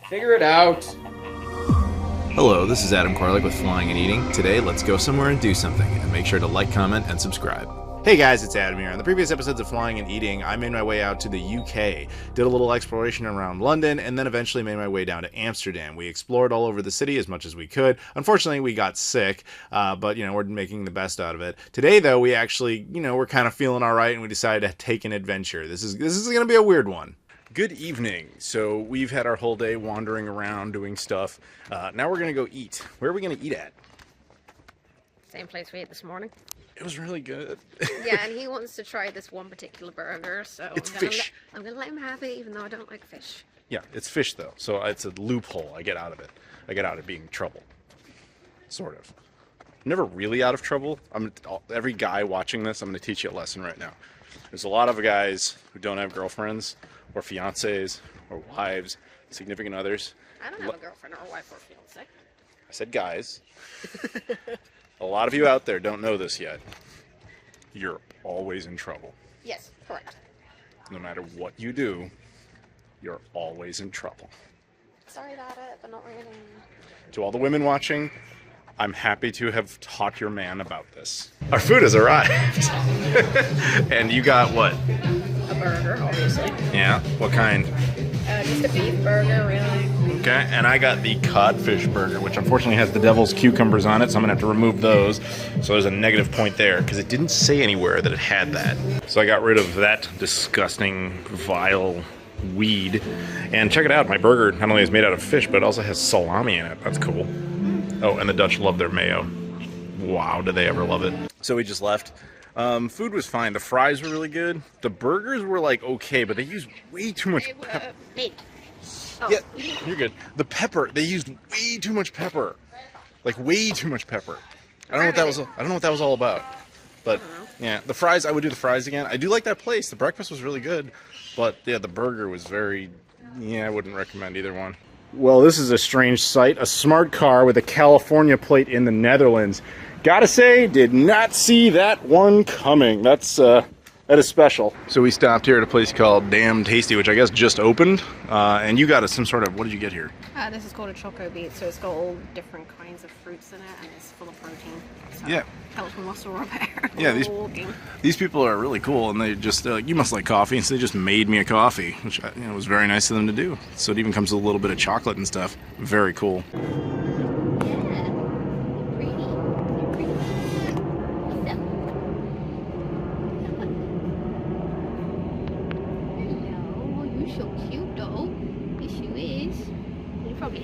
Figure it out. Hello, this is Adam Koralik with Flying and Eating. Today, let's go somewhere and do something, and make sure to like, comment, and subscribe. Hey guys, it's Adam here. On the previous episodes of Flying and Eating, I made my way out to the UK, did a little exploration around London, and then eventually made my way down to Amsterdam. We explored all over the city as much as we could. Unfortunately, we got sick, but, we're making the best out of it. Today, though, we actually, we're kind of feeling all right, and we decided to take an adventure. This is going to be a weird one. Good evening. So we've had our whole day wandering around doing stuff. Now we're going to go eat. Where are we going to eat at? Same place we ate this morning. It was really good. Yeah, and he wants to try this one particular burger, so it's fish. I'm gonna let him have it, even though I don't like fish. Yeah, it's fish though, so it's a loophole. I get out of it. I get out of being in trouble. Sort of. I'm never really out of trouble. Every guy watching this, I'm going to teach you a lesson right now. There's a lot of guys who don't have girlfriends, or fiancés, or wives, significant others. I don't have a girlfriend or a wife or a fiance. I said guys. A lot of you out there don't know this yet. You're always in trouble. Yes, correct. No matter what you do, you're always in trouble. Sorry about it, but not really. To all the women watching, I'm happy to have taught your man about this. Our food has arrived. And you got what? A burger, obviously. Yeah, what kind? Just a beef burger, really. Okay, and I got the codfish burger, which unfortunately has the devil's cucumbers on it, so I'm gonna have to remove those. So there's a negative point there, because it didn't say anywhere that it had that. So I got rid of that disgusting, vile weed. And check it out, my burger not only is made out of fish, but it also has salami in it. That's cool. Oh, and the Dutch love their mayo. Wow, do they ever love it. So we just left. Food was fine. The fries were really good. The burgers were like okay, but they used way too much pepper. Oh. Yeah, you're good. The pepper, they used way too much pepper. Like way too much pepper. I don't know what that was all about. But yeah, the fries, I would do the fries again. I do like that place. The breakfast was really good. But yeah, the burger was I wouldn't recommend either one. Well, this is a strange sight. A smart car with a California plate in the Netherlands. Gotta say, did not see that one coming. That is special. So we stopped here at a place called Damn Tasty, which I guess just opened. And you got some sort of, what did you get here? This is called a choco beet, so it's got all different kinds of fruits in it, and it's full of protein. So yeah. Helps with muscle repair. Yeah, these people are really cool, and they're like, you must like coffee, and so they just made me a coffee, which was very nice of them to do. So it even comes with a little bit of chocolate and stuff. Very cool.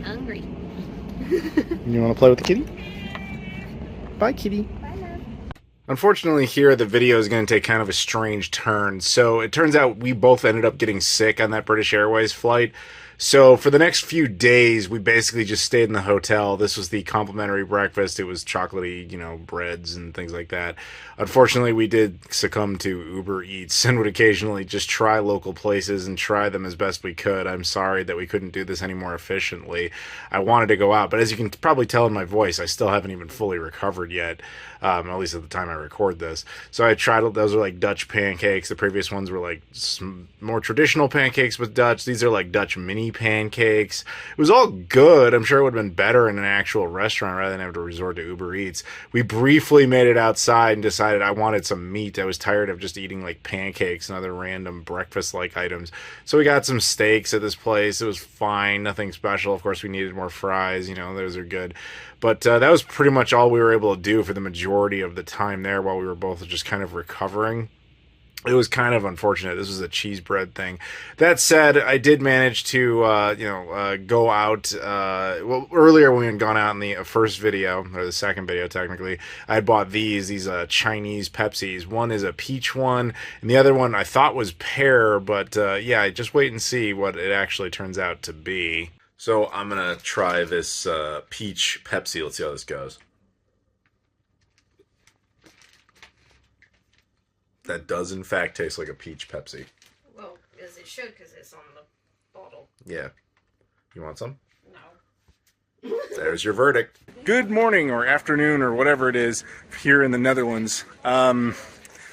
Hungry. You want to play with the kitty? Bye, kitty. Bye, love. Unfortunately, here the video is going to take kind of a strange turn. So it turns out we both ended up getting sick on that British Airways flight. So for the next few days, we basically just stayed in the hotel. This was the complimentary breakfast. It was chocolatey, breads and things like that. Unfortunately, we did succumb to Uber Eats and would occasionally just try local places and try them as best we could. I'm sorry that we couldn't do this any more efficiently. I wanted to go out, but as you can probably tell in my voice, I still haven't even fully recovered yet, at least at the time I record this. So I tried, those are like Dutch pancakes. The previous ones were like some more traditional pancakes with Dutch. These are like Dutch mini pancakes. It was all good. I'm sure it would have been better in an actual restaurant rather than have to resort to Uber Eats. We briefly made it outside and decided I wanted some meat. I was tired of just eating like pancakes and other random breakfast-like items. So we got some steaks at this place. It was fine. Nothing special. Of course, we needed more fries. Those are good. But that was pretty much all we were able to do for the majority of the time there while we were both just kind of recovering. It was kind of unfortunate. This was a cheese bread thing. That said, I did manage to, go out. Well, earlier when we had gone out in the first video, or the second video technically, I had bought these Chinese Pepsis. One is a peach one, and the other one I thought was pear, but yeah, just wait and see what it actually turns out to be. So I'm going to try this peach Pepsi. Let's see how this goes. That does, in fact, taste like a peach Pepsi. Well, as it should, because it's on the bottle. Yeah. You want some? No. There's your verdict. Good morning or afternoon or whatever it is here in the Netherlands.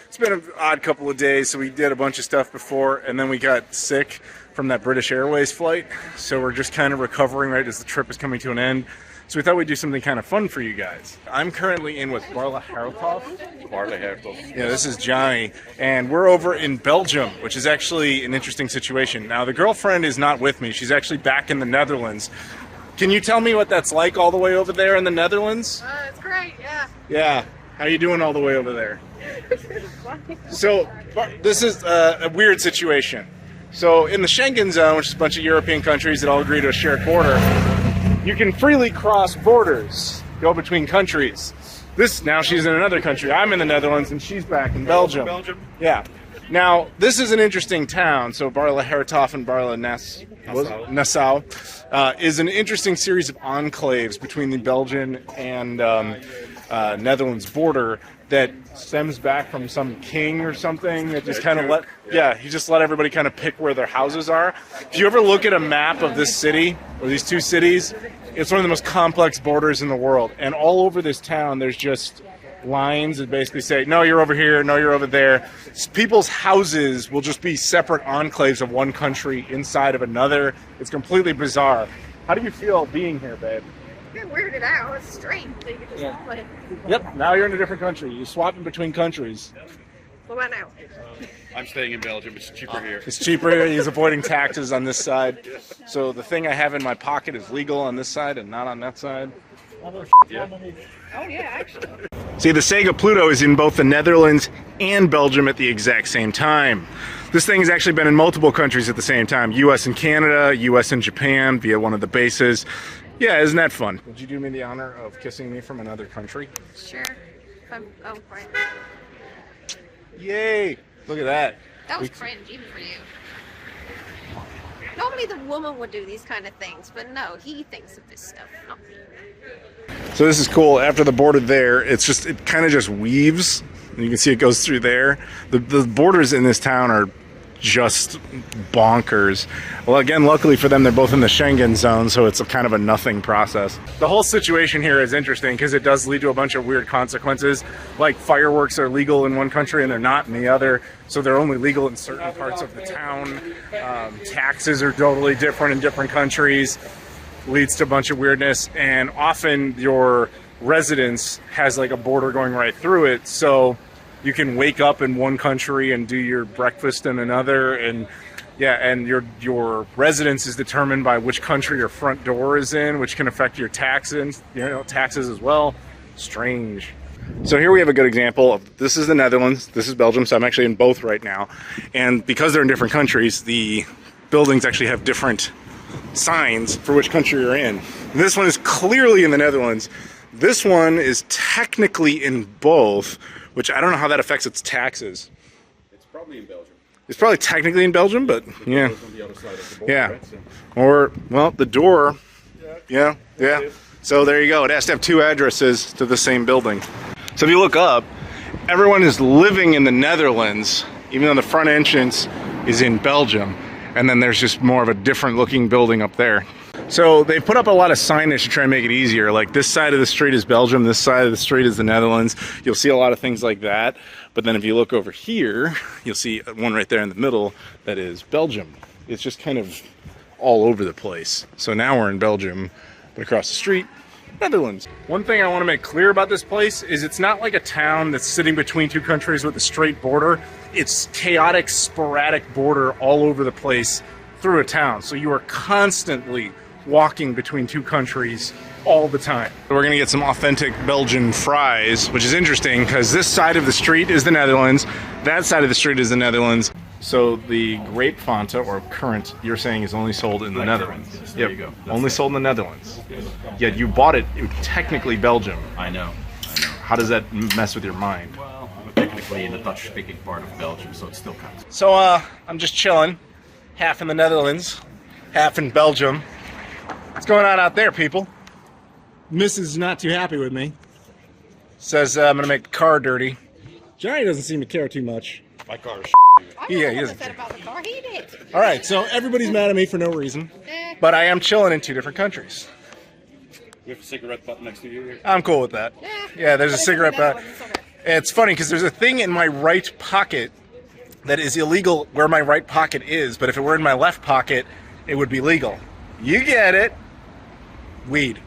It's been an odd couple of days, so we did a bunch of stuff before, and then we got sick from that British Airways flight. So we're just kind of recovering right as the trip is coming to an end. So we thought we'd do something kind of fun for you guys. I'm currently in with Baarle-Hertog. Baarle-Hertog. Yeah, this is Johnny, and we're over in Belgium, which is actually an interesting situation. Now, the girlfriend is not with me. She's actually back in the Netherlands. Can you tell me what that's like all the way over there in the Netherlands? It's great, yeah. Yeah. How you doing all the way over there? So, this is a weird situation. So, in the Schengen zone, which is a bunch of European countries that all agree to a shared border, you can freely cross borders, go between countries. Now she's in another country. I'm in the Netherlands, and she's back in Belgium. Yeah. Now, this is an interesting town. So, Baarle-Hertog and Barrle-Nassau is an interesting series of enclaves between the Belgian and Netherlands border that stems back from some king or something that just kind of he just let everybody kind of pick where their houses are. If you ever look at a map of this city or these two cities, it's one of the most complex borders in the world. And all over this town, there's just lines that basically say, no, you're over here, no, you're over there. People's houses will just be separate enclaves of one country inside of another. It's completely bizarre. How do you feel being here, babe? I get weirded out. It's strange. So you can just play. Yep, now you're in a different country. You're swapping between countries. What about now? I'm staying in Belgium. It's cheaper here. It's cheaper. He's avoiding taxes on this side. So the thing I have in my pocket is legal on this side and not on that side. Yeah. Oh, yeah, actually. See, the Sega Pluto is in both the Netherlands and Belgium at the exact same time. This thing has actually been in multiple countries at the same time. US and Canada, US and Japan via one of the bases. Yeah, isn't that fun? Would you do me the honor of kissing me from another country? Sure. Right. Yay! Look at that. That was cringe, even for you. Normally the woman would do these kind of things, but no, he thinks of this stuff, not me. So this is cool. After the border there, it kind of just weaves. And you can see it goes through there. The borders in this town are just bonkers. Well, again, luckily for them, they're both in the Schengen zone, so it's a kind of a nothing process. The whole situation here is interesting because it does lead to a bunch of weird consequences. Like fireworks are legal in one country and they're not in the other, so they're only legal in certain parts of the town. Taxes are totally different in different countries. Leads to a bunch of weirdness, and often your residence has like a border going right through it, so you can wake up in one country and do your breakfast in another, and your residence is determined by which country your front door is in, which can affect your taxes as well. Strange. So here we have a good example of, this is the Netherlands, this is Belgium, so I'm actually in both right now, and because they're in different countries, the buildings actually have different signs for which country you're in. This one is clearly in the Netherlands. This one is technically in both, which I don't know how that affects its taxes. It's probably in Belgium. It's probably technically in Belgium, but yeah. On the other side of the border, Yeah. right? So. Or, well, the door. Yeah. So there you go. It has to have two addresses to the same building. So if you look up, everyone is living in the Netherlands, even though the front entrance is in Belgium. And then there's just more of a different looking building up there. So they put up a lot of signage to try and make it easier. Like this side of the street is Belgium, this side of the street is the Netherlands. You'll see a lot of things like that. But then if you look over here, you'll see one right there in the middle that is Belgium. It's just kind of all over the place. So now we're in Belgium, but across the street, Netherlands. One thing I want to make clear about this place is it's not like a town that's sitting between two countries with a straight border. It's chaotic, sporadic border all over the place through a town. So you are constantly walking between two countries all the time. We're gonna get some authentic Belgian fries, which is interesting because this side of the street is the Netherlands, that side of the street is the Netherlands. So the grape Fanta, or currant, you're saying is only sold in the Netherlands. Yes, there you go. Only sold in the Netherlands. Yet you bought it in technically Belgium. I know. How does that mess with your mind? Well, I'm technically in the Dutch-speaking part of Belgium, so it still counts. So I'm just chilling, half in the Netherlands, half in Belgium. What's going on out there, people? Mrs. is not too happy with me. Says I'm gonna make the car dirty. Johnny doesn't seem to care too much. My car is Yeah, he he doesn't said about the car. He did. All right, so everybody's mad at me for no reason, but I am chilling in two different countries. You have a cigarette butt next to you here? I'm cool with that. Yeah, there's a cigarette butt. It's funny because there's a thing in my right pocket that is illegal where my right pocket is, but if it were in my left pocket, it would be legal. You get it. Weed.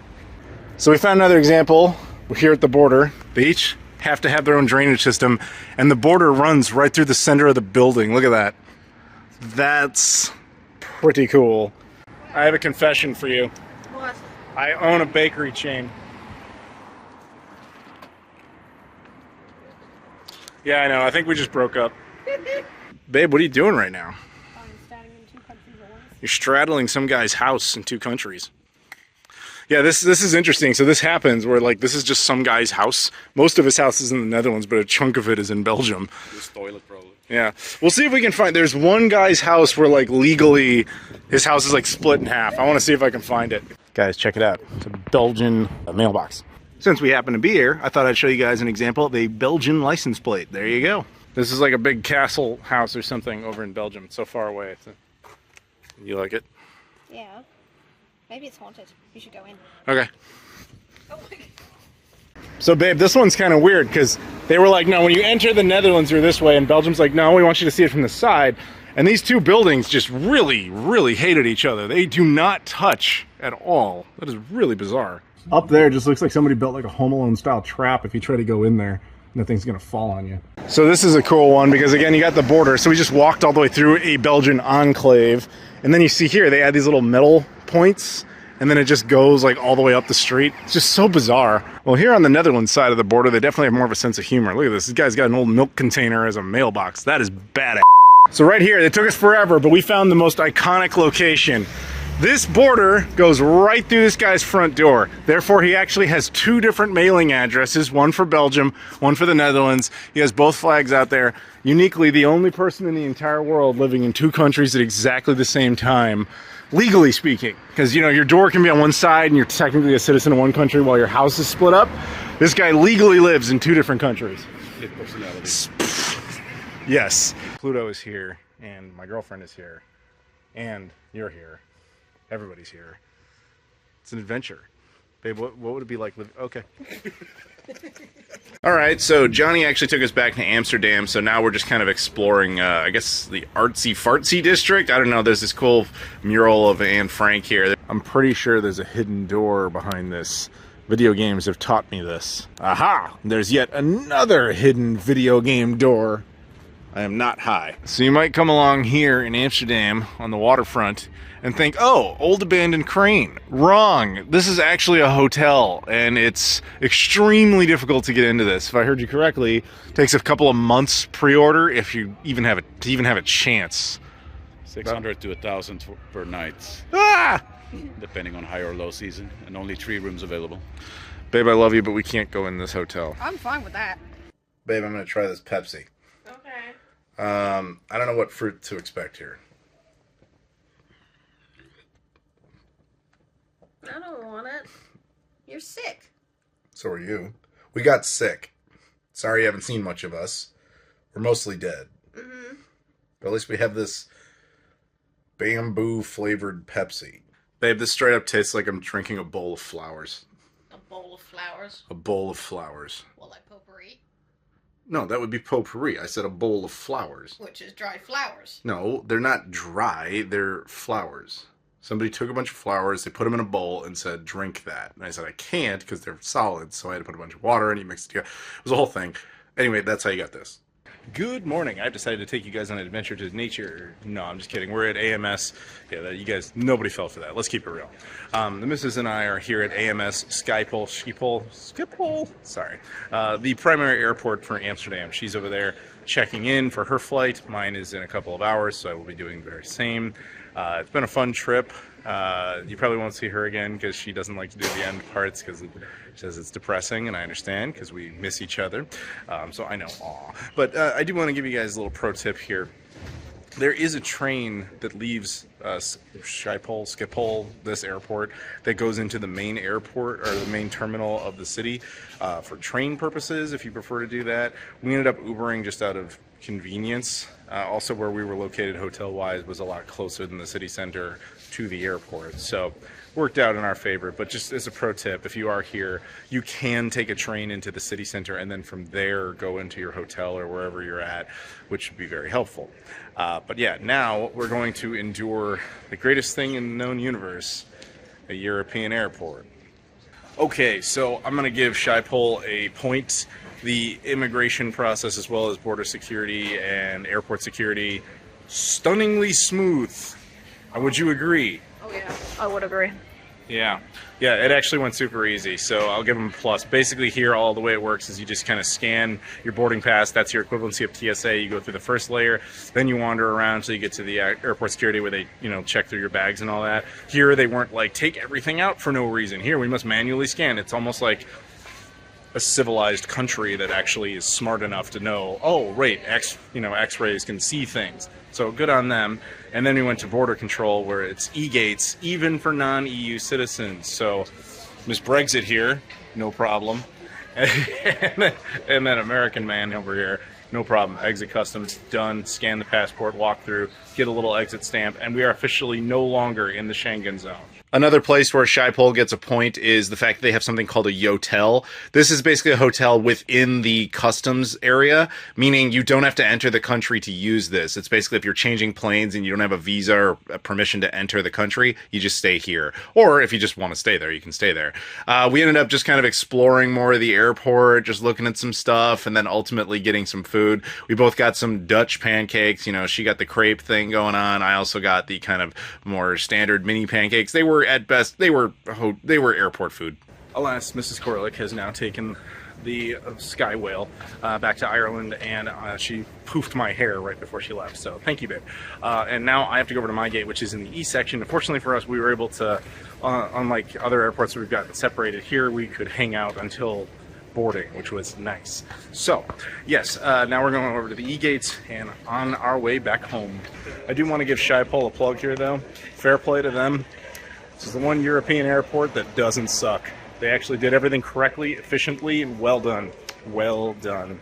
So we found another example. We're here at the border. They each have to have their own drainage system, and the border runs right through the center of the building. Look at that. That's pretty cool. I have a confession for you. What? I own a bakery chain. Yeah, I know. I think we just broke up. Babe, what are you doing right now? I'm standing in 2 countries at once. You're straddling some guy's house in 2 countries. Yeah, this is interesting. So this happens where, like, this is just some guy's house. Most of his house is in the Netherlands, but a chunk of it is in Belgium. This toilet probably. Yeah. We'll see if we can find... There's one guy's house where, like, legally his house is, like, split in half. I want to see if I can find it. Guys, check it out. It's a Belgian mailbox. Since we happen to be here, I thought I'd show you guys an example of a Belgian license plate. There you go. This is like a big castle house or something over in Belgium. It's so far away. You like it? Yeah. Maybe it's haunted. You should go in. Okay. Oh my God. So, babe, this one's kind of weird because they were like, no, when you enter the Netherlands, you're this way. And Belgium's like, no, we want you to see it from the side. And these 2 buildings just really, really hated each other. They do not touch at all. That is really bizarre. Up there just looks like somebody built like a Home Alone style trap. If you try to go in there, nothing's gonna fall on you. So this is a cool one because, again, you got the border. So we just walked all the way through a Belgian enclave. And then you see here, they add these little metal points, and then it just goes like all the way up the street. It's just so bizarre. Well, here on the Netherlands side of the border, they definitely have more of a sense of humor. Look at this. This guy's got an old milk container as a mailbox. That is badass. So right here, it took us forever, but we found the most iconic location. This border goes right through this guy's front door. Therefore, he actually has 2 different mailing addresses, one for Belgium, one for the Netherlands. He has both flags out there. Uniquely, the only person in the entire world living in 2 countries at exactly the same time, legally speaking. Because, you know, your door can be on one side and you're technically a citizen of one country while your house is split up. This guy legally lives in 2 different countries. Yes. Pluto is here, and my girlfriend is here, and you're here. Everybody's here. It's an adventure. Babe, what would it be like living? Okay. All right, so Johnny actually took us back to Amsterdam, so now we're just kind of exploring, I guess, the artsy-fartsy district. I don't know, there's this cool mural of Anne Frank here. I'm pretty sure there's a hidden door behind this. Video games have taught me this. Aha! There's yet another hidden video game door. I am not high. So you might come along here in Amsterdam on the waterfront and think, oh, old abandoned crane. Wrong. This is actually a hotel, and it's extremely difficult to get into this. If I heard you correctly, it takes a couple of months pre-order if you even have a chance. 600 to 1,000 per night. Ah! Depending on high or low season, and only 3 rooms available. Babe, I love you, but we can't go in this hotel. I'm fine with that. Babe, I'm gonna try this Pepsi. Okay. I don't know what fruit to expect here. I don't want it. You're sick. So are you. We got sick. Sorry you haven't seen much of us. We're mostly dead. Mm-hmm. But at least we have this bamboo flavored Pepsi. Babe, this straight up tastes like I'm drinking a bowl of flowers. A bowl of flowers? A bowl of flowers. Well, like potpourri? No, that would be potpourri. I said a bowl of flowers. Which is dried flowers. No, they're not dry. They're flowers. Somebody took a bunch of flowers, they put them in a bowl and said, drink that. And I said, I can't because they're solid. So I had to put a bunch of water and you mixed it together. It was a whole thing. Anyway, that's how you got this. Good morning. I've decided to take you guys on an adventure to nature. No, I'm just kidding. We're at AMS. Yeah, you guys, nobody fell for that. Let's keep it real. The missus and I are here at AMS Schiphol. Sorry. The primary airport for Amsterdam. She's over there checking in for her flight. Mine is in a couple of hours, so I will be doing the very same. It's been a fun trip. You probably won't see her again because she doesn't like to do the end parts because she says it's depressing, and I understand because we miss each other. So I know, aw. But I do want to give you guys a little pro tip here. There is a train that leaves Schiphol, this airport, that goes into the main airport or the main terminal of the city for train purposes, if you prefer to do that. We ended up Ubering just out of convenience. Also, where we were located hotel-wise was a lot closer than the city center to the airport, so worked out in our favor. But just as a pro tip, if you are here, you can take a train into the city center and then from there go into your hotel or wherever you're at, which would be very helpful. But yeah, now we're going to endure the greatest thing in the known universe, a European airport. Okay, so I'm going to give Schiphol a point. The immigration process, as well as border security and airport security, stunningly smooth. Would you agree? Oh yeah, I would agree. Yeah, it actually went super easy, so I'll give them a plus. Basically here, all the way it works is you just kind of scan your boarding pass. That's your equivalency of TSA. You go through the first layer, then you wander around until you get to the airport security where they, check through your bags and all that. Here, they weren't like, take everything out for no reason. Here, we must manually scan. It's almost like a civilized country that actually is smart enough to know, oh, right, X-rays can see things. So good on them. And then we went to border control where it's e-gates, even for non-EU citizens. So Miss Brexit here, no problem. And then American man over here, no problem. Exit customs, done. Scan the passport, walk through, get a little exit stamp, and we are officially no longer in the Schengen zone. Another place where Schiphol gets a point is the fact that they have something called a yotel. This is basically a hotel within the customs area, meaning you don't have to enter the country to use this. It's basically if you're changing planes and you don't have a visa or a permission to enter the country, you just stay here. Or if you just want to stay there, you can stay there. We ended up just kind of exploring more of the airport, just looking at some stuff, and then ultimately getting some food. We both got some Dutch pancakes. She got the crepe thing going on. I also got the kind of more standard mini pancakes. They were at best, they were airport food. Alas, Mrs. Koralik has now taken the Sky Whale back to Ireland, and she poofed my hair right before she left, so thank you, babe. And now I have to go over to my gate, which is in the east section. Unfortunately for us, we were able to, unlike other airports we've got separated here, we could hang out until boarding, which was nice. So, yes, now we're going over to the e-gates and on our way back home. I do want to give Schiphol a plug here, though. Fair play to them. This is the one European airport that doesn't suck. They actually did everything correctly, efficiently, and well done. Well done.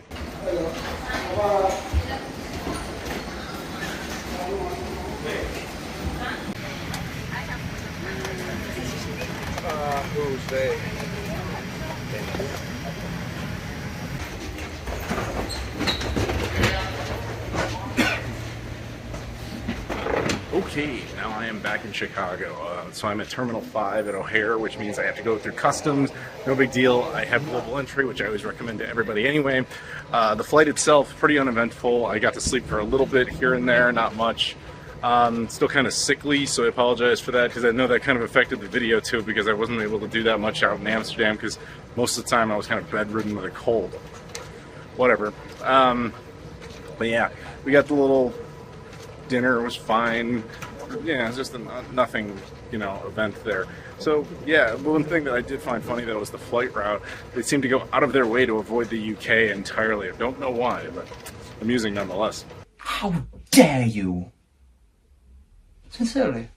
Who's they? Okay, now I am back in Chicago. So I'm at Terminal 5 at O'Hare, which means I have to go through customs. No big deal. I have global entry, which I always recommend to everybody anyway. The flight itself, pretty uneventful. I got to sleep for a little bit here and there, not much. Still kind of sickly, so I apologize for that, because I know that kind of affected the video too, because I wasn't able to do that much out in Amsterdam, because most of the time I was kind of bedridden with a cold. Whatever. But yeah, we got the little dinner, was fine. Yeah, it's just nothing, event there. So yeah, one thing that I did find funny though was the flight route. They seem to go out of their way to avoid the UK entirely. I don't know why, but amusing nonetheless. How dare you? Sincerely,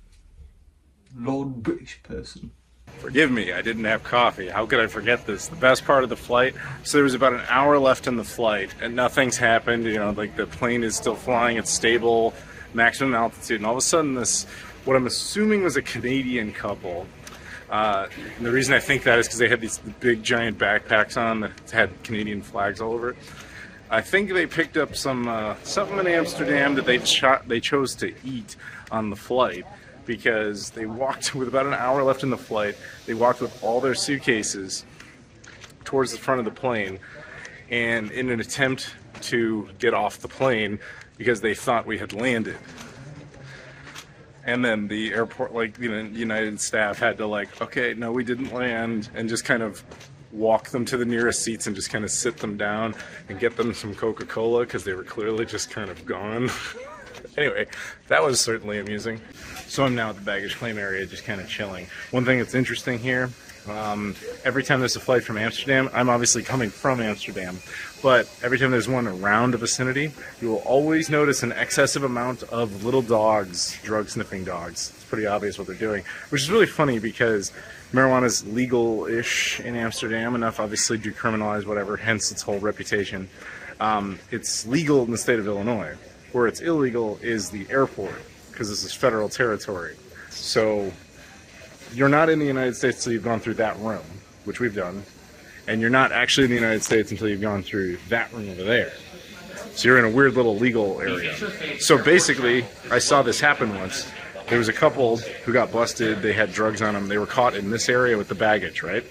Lord British person. Forgive me, I didn't have coffee. How could I forget this? The best part of the flight, so there was about an hour left in the flight, and nothing's happened. Like the plane is still flying, it's stable, maximum altitude, and all of a sudden this, what I'm assuming was a Canadian couple. And the reason I think that is because they had these big giant backpacks on that had Canadian flags all over it. I think they picked up some something in Amsterdam that they chose to eat on the flight, because they walked with about an hour left in the flight. They walked with all their suitcases towards the front of the plane, and in an attempt to get off the plane because they thought we had landed. And then the airport, United staff had to okay, no, we didn't land, and just kind of walk them to the nearest seats and just kind of sit them down and get them some Coca-Cola, because they were clearly just kind of gone. Anyway, that was certainly amusing. So I'm now at the baggage claim area, just kind of chilling. One thing that's interesting here, every time there's a flight from Amsterdam, I'm obviously coming from Amsterdam, but every time there's one around the vicinity, you will always notice an excessive amount of little dogs, drug-sniffing dogs. It's pretty obvious what they're doing, which is really funny because marijuana is legal-ish in Amsterdam, enough obviously to criminalize whatever, hence its whole reputation. It's legal in the state of Illinois. Where it's illegal is the airport, because this is federal territory. So you're not in the United States until you've gone through that room, which we've done, and you're not actually in the United States until you've gone through that room over there. So you're in a weird little legal area. So basically, I saw this happen once. There was a couple who got busted. They had drugs on them. They were caught in this area with the baggage, right?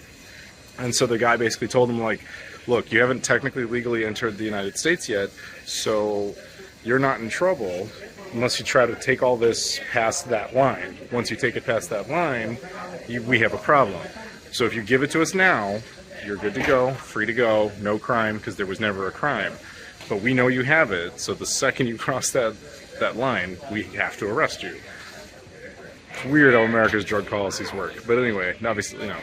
And so the guy basically told them, like, look, you haven't technically legally entered the United States yet, so you're not in trouble unless you try to take all this past that line. Once you take it past that line, we have a problem. So if you give it to us now, you're good to go, free to go, no crime, because there was never a crime. But we know you have it, so the second you cross that line, we have to arrest you. It's weird how America's drug policies work. But anyway, obviously, no.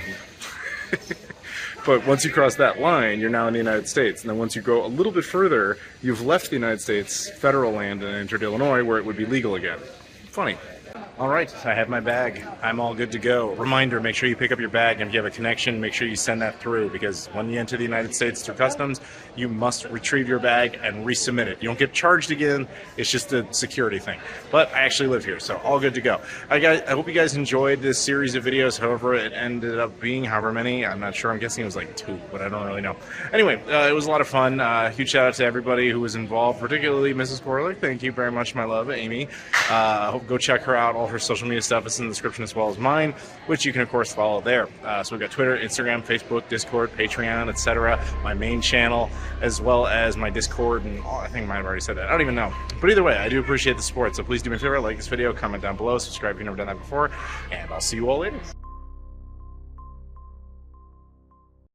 But once you cross that line, you're now in the United States. And then once you go a little bit further, you've left the United States federal land and entered Illinois, where it would be legal again. Funny. All right, I have my bag. I'm all good to go. Reminder, make sure you pick up your bag, and if you have a connection, make sure you send that through, because when you enter the United States through customs, you must retrieve your bag and resubmit it. You don't get charged again. It's just a security thing. But I actually live here, so all good to go. I hope you guys enjoyed this series of videos, however it ended up being, however many. I'm not sure. I'm guessing it was like 2, but I don't really know. Anyway, it was a lot of fun. Huge shout out to everybody who was involved, particularly Mrs. Koralik. Thank you very much, my love, Amy. Go check her out. All her social media stuff is in the description, as well as mine, which you can of course follow there. So we've got Twitter, Instagram, Facebook, Discord, Patreon, etc. My main channel, as well as my Discord, and I think I might have already said that. I don't even know. But either way, I do appreciate the support. So please do me a favor, like this video, comment down below, subscribe if you've never done that before, and I'll see you all later.